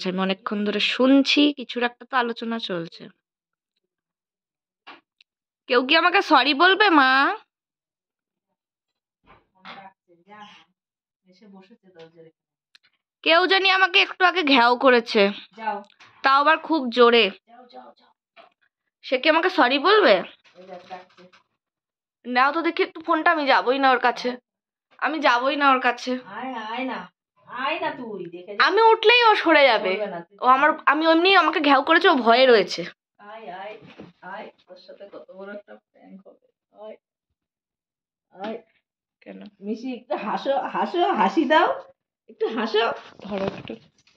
আমি অনেকক্ষণ ধরে শুনছি, কিছুর একটা তো আলোচনা চলছে। কেউ কি আমাকে সরি বলবে মা? কেউ জানি আমাকে একটু আগে ঘ্যাও করেছে, তাও আবার খুব জোরে। সে কি আমাকে সরি বলবে? নাও তো দেখি একটু ফোনটা, আমি যাবোই না ওর কাছে, আমি যাবোই না ওর কাছে। আমি উঠলেই ও সরে যাবে। ও আমার, আমি এমনি আমাকে ঘ্যাও করেছে, ও ভয়ে রয়েছে। কেন মিশি একটু হাসো, হাসো, হাসি দাও, একটু হাসো, ধরো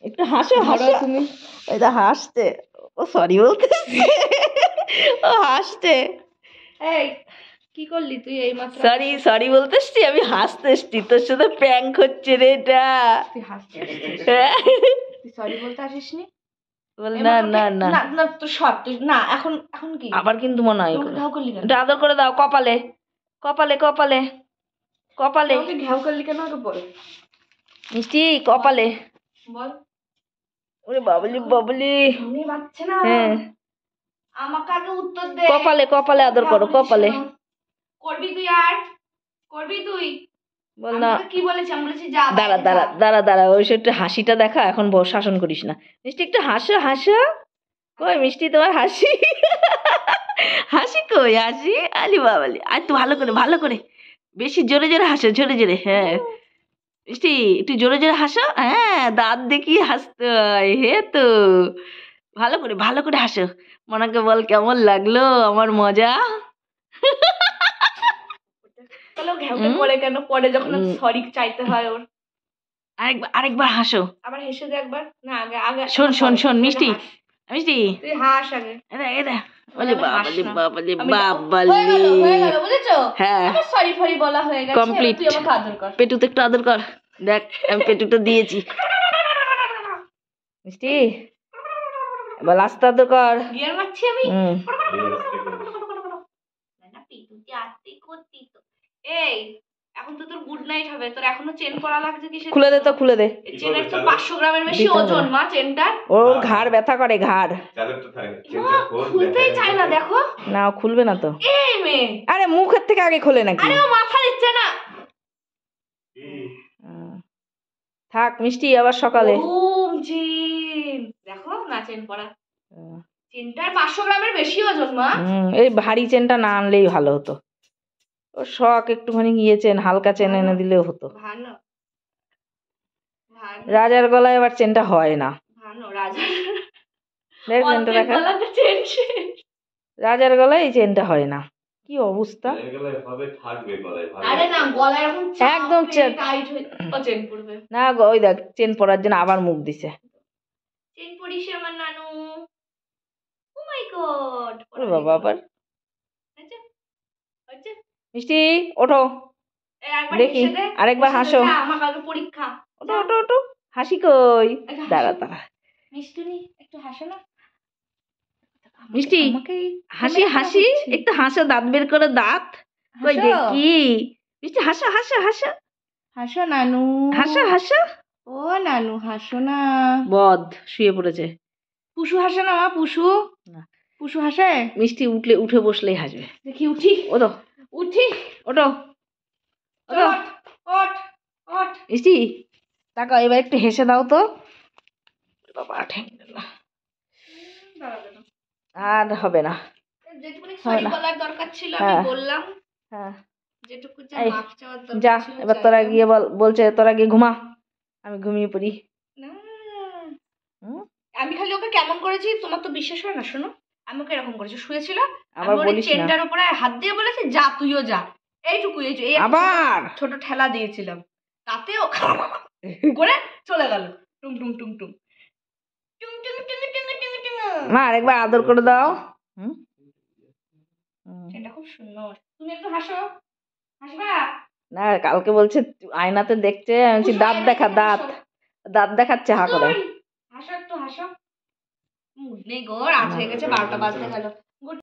একটু হাসো, হাসো তুমি। ওই তো হাসতে, ও সরি বলতে, ও হাসতে। এই কি করলি তুই এই মাত্র? সরি সরি বলতে এসছি, আমি হাসতে এসছি, তোর সাথে প্র্যাঙ্ক হচ্ছে রে এটা। তুই হাসতে আসছিস, তুই সরি বলতে আসিসনি? না না না না তোর সব তুই না। এখন এখন কি আবার কিন্তু মনে হয় ঘাও করলি কেন? আদর করে দাও কপালে, কপালে, কপালে, কপালে। ওকে ঘাও করলি কেন আগে বল মিষ্টি, কপালে বল। ওরে বাবলি বাবলি, আমি বাচ্চা না। হ্যাঁ আমাকে আগে উত্তর দে। কপালে, কপালে আদর করো, কপালে। করবি তুই? আর করবি তুই? বল না। কি বলেছি? আমি বলেছি যা। দাঁড়া দাঁড়া দাঁড়া দাঁড়া, ওই একটু হাসিটা দেখা, এখন শাসন করিস না। মিষ্টি একটু হাসো, হাসো। কই মিষ্টি তোমার হাসি? হাসি কই, হাসি? আলি বাবালি, আর একটু ভালো করে, ভালো করে, বেশি জোরে জোরে হাসো, জোরে জোরে। হ্যাঁ মিষ্টি একটু জোরে জোরে হাসো, হ্যাঁ দাঁত দেখিয়ে হাসতে হয়, হে তো ভালো করে, ভালো করে হাসো। মনাকে বল কেমন লাগলো আমার মজা। চলো ঘ্যাওটা করে কেন? পরে যখন সরি চাইতে হয় ওর। আরেকবার, আরেকবার হাসো। আবার হেসে দে একবার। না আগে আগে শোন শোন শোন মিষ্টি, মিষ্টি তুই হাস আগে। এটা এটা বলে বাবালি বাবালি হয়ে গেল বুঝেছো? হ্যাঁ আমার সরি ফরি বলা হয়ে গেছে, কমপ্লিট। তুই আমাকে আদর কর। পেটুতে একটু আদর কর, দেখ আমি পেটুটা দিয়েছি। মিষ্টি এবার লাস্ট আদর কর। গিয়ার মারছি আমি। এই এখন তো তোর গুড নাইট হবে, তোর এখনো চেন পরা লাগছে কি? খুলে দে তো, খুলে দে। চেনের তো 500 গ্রামের বেশি ওজন মা চেনটার। ওর ঘাড় ব্যথা করে, ঘাড়। খুলতেই চাই না, দেখো না খুলবে না তো। এই মেয়ে, আরে মুখের থেকে আগে খোলে নাকি? আরে ও মাথা দিচ্ছে না। থাক মিষ্টি, আবার সকালে। চেন দেখো না, চেন পরা। চেনটার 500 গ্রামের বেশি ওজন মা। এই ভারী চেনটা না আনলেই ভালো হতো। ও শখ একটুখানি গিয়ে চেন, হালকা চেন এনে দিলেও হতো। ভালো রাজার গলায় এবার চেনটা হয় না। ভালো রাজার দেখ চেনটা দেখা, রাজার গলায় এই চেনটা হয় না, কি অবস্থা। আরে না গলায় এরকম একদম টাইট হয়ে চেন পড়বে না। ওই দেখ চেন পরার জন্য আবার মুখ দিছে। চেন পরিস আমার নানু। ও মাই গড, ওরে বাবা আবার। মিষ্টি ওঠো দেখি, আরেকবার হাসো। আমার কালকে পরীক্ষা। ওঠো ওঠো ওঠো, হাসি কই? দাঁড়া দাঁড়া মিষ্টি একটু হাসো না। মিষ্টি হাসি, হাসি একটু হাসো, দাঁত বের করে, দাঁত কই দেখি। মিষ্টি হাসো, হাসো, হাসো, হাসো নানু, হাসো, হাসো। ও নানু হাসো না। বদ শুয়ে পড়েছে। পুষু হাসে না মা? পুষু না, পুষু হাসে? মিষ্টি উঠলে, উঠে বসলেই হাসবে। দেখি উঠি। ওঠো উঠি, ওঠো ওঠো। ওঠ ওঠ। মিষ্টি তাকাও, এবার একটু হেসে দাও তো। বাবা আর হবে না। যেটুকুনি সরি বলার দরকার ছিল আমি বললাম। হ্যাঁ যেটুকু যা মাফ চাওয়ার দরকার যা, ছিল এবার তোরা গিয়ে বলছে তোরা গিয়ে ঘুমা, আমি ঘুমিয়ে পড়ি। না আমি খালি ওকে কেমন করেছি তোমার তো বিশ্বাস হয় না। শোনো আমি ওকে এরকম করেছি, শুয়েছিল, আবার বলিস না। চেনটার উপরে হাত দিয়ে বলেছে যা তুইও যা, এইটুকু। এই আবার ছোট ঠেলা দিয়েছিলাম, তাতেও করে চলে গেল টুং টুং টুং টুং টুং টুং টুং টুং টুং টুং। মা আরেকবার আদর করে দাও। এটা খুব সুন্দর। তুমি একটু হাসো, হাসবা না? কালকে বলছে আয়নাতে দেখছে, আমি বলছি দাঁত দেখা, দাঁত, দাঁত দেখাচ্ছে হা করে। হাসো একটু হাসো। মুড নেই গো, রাত হয়ে গেছে, 12টা বাজতে গেল।